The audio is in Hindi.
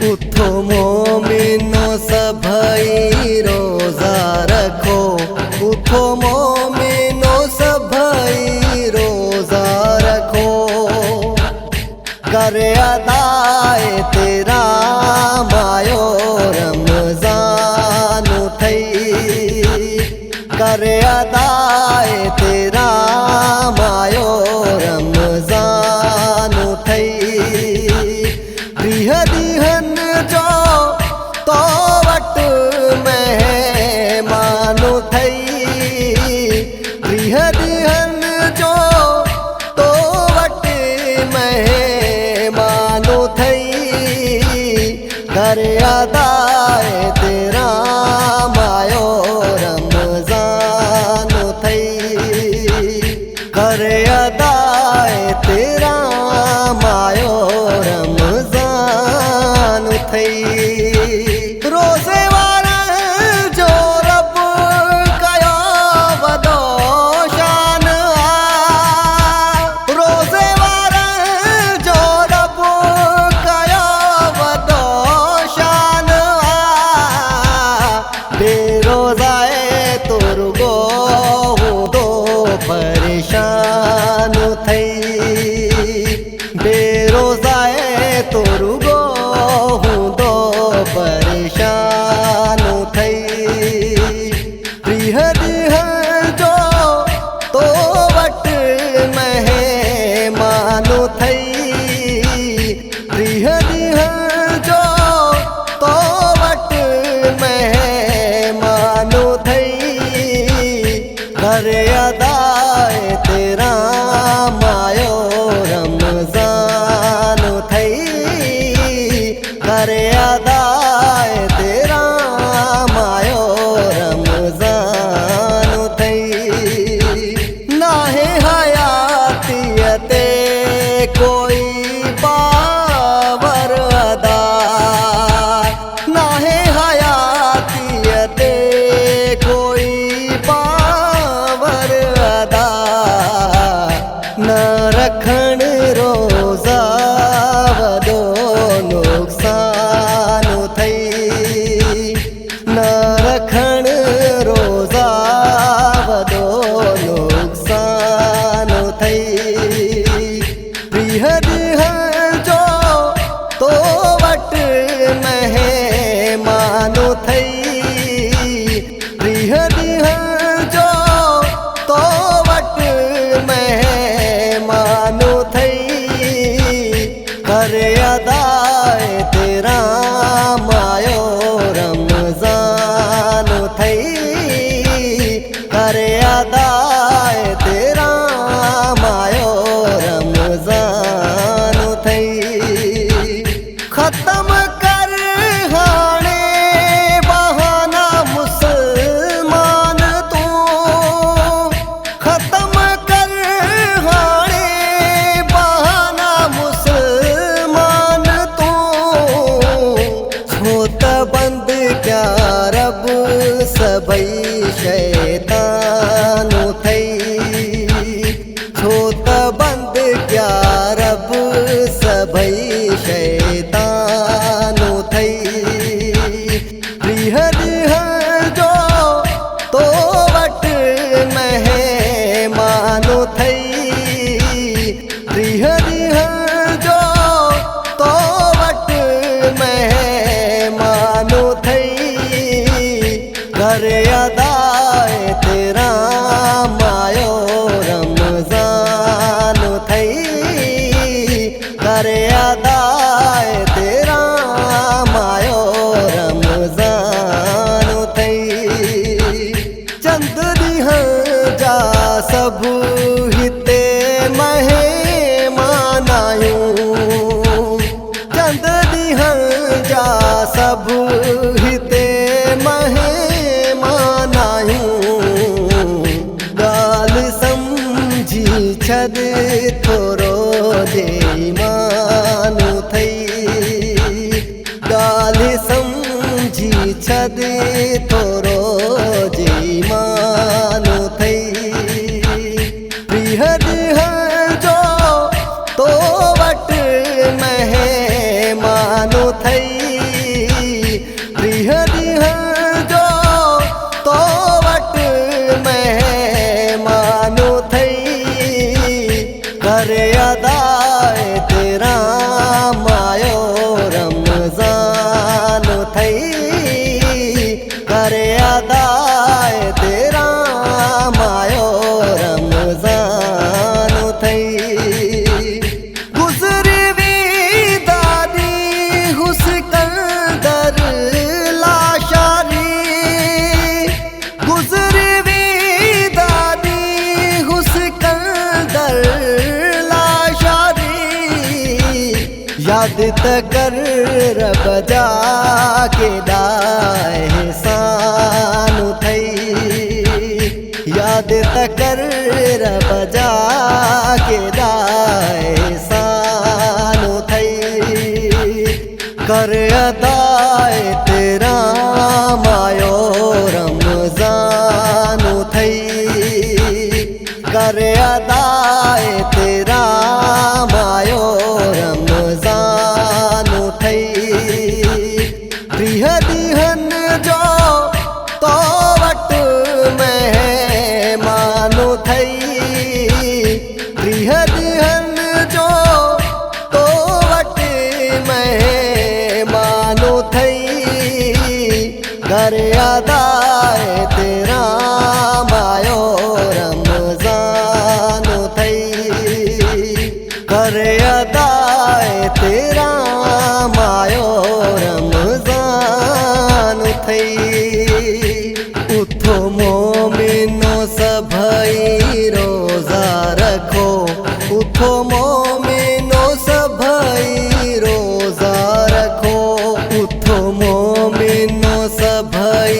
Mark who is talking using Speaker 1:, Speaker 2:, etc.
Speaker 1: उठो मोमिनो सभई रोजा रखो, उठो मोमिनो सभई रोजा रखो। कर अदाए तेरा मायो रमजान थई, कर अदाए तेरा मायो रमजान थई। प्रिय दिहन जो तो वट मेहमान थई, प्रिय दिहन जो तो वट मेहमान थई। कर अदाए तेरा मायो रमजान थई, कर अदाए तेरा मायो रमजान थई। रोज़े वारा जो रब कयो वॾो शान आ, रोज़े वारा जो रब कयो वॾो शान आ। बेरोज़ाए तो रुगो हूंदो परेशान थई, बेरोज़ाए तो रुगो हूंदो परेशान थई। प्रिय दिहन जो तो वट मेहमान थई, प्रिय दिहन जो तो वट मेहमान थई। कर अदाए तेरा मायो रमजान थई, कर अदाए तेरा मायो रमजान थई। नाहे हयातियते कोई बावर अदा, नाहे हयातियते कोई बावर अदा। न रखण रोज़ा वॾो नुक़सान थई, न रखण रोज़ा वॾो नुक़सान थई। प्रिय दिहन जो तो वट मेहमान थई, प्रिय दिहन जो तो वट मेहमान थई। कर अदाए तेरा मायो रमजान थई, कर अदाए तेरा मायो रमजान थई। खत्म कर हाणे बहाना मुसलमान तू, खत्म कर हाणे बहाना मुसलमान तू। छो त बंद क्या रब सबई शैतान थई, छो त बंद क्या रब सबई शैतान थई। प्रिय दिहन जो तो वट मेहमान थई, प्रिय दिहन जो तो वट मेहमान थई। कर अदाए तेरा मायो रमजान थई, कर अदाए तेरा मायो रमजान थई। चंद ॾींहं जा सभु हिते मेहमान आयूं, चंद ॾींहं जा सभु हिते मेहमान आयूं। ॻाल्हि सम्झी छॾ थोरो जेईमान थई, ॻाल्हि सम्झी छॾ थोरो जेईमान थई। प्रिय दिहन जो तो वट मेहमान थई प्रिय दिहन जो तो वट मेहमानो थई करे अदाए तेरा मायो रमजान थई करे अदाए तेरा मायो रमजान थई गुजरी वी दादी हुस्कंदर लाशारी गुजरी वी दादी हुस्कंदर लाशारी याद तकर रब जाके दाए सानु थई याद तकर रब जाके दाए सानु थई कर अदाए तेरा मायो रमजानु थई कर अदाए तेरा मायो रमजानु थई प्रिय दिहन जो तो वट मेहमानो थई प्रिय दिहन जो तो वट मेहमानो थई कर अदाए तेरा मायो रमजानो थई कर अदाए तेरा मायो रमजानो थई उठो मोमिनो सभई रोजा रखो उठो मोमिनो सभई रोजा रखो उठो मोमिनो सभई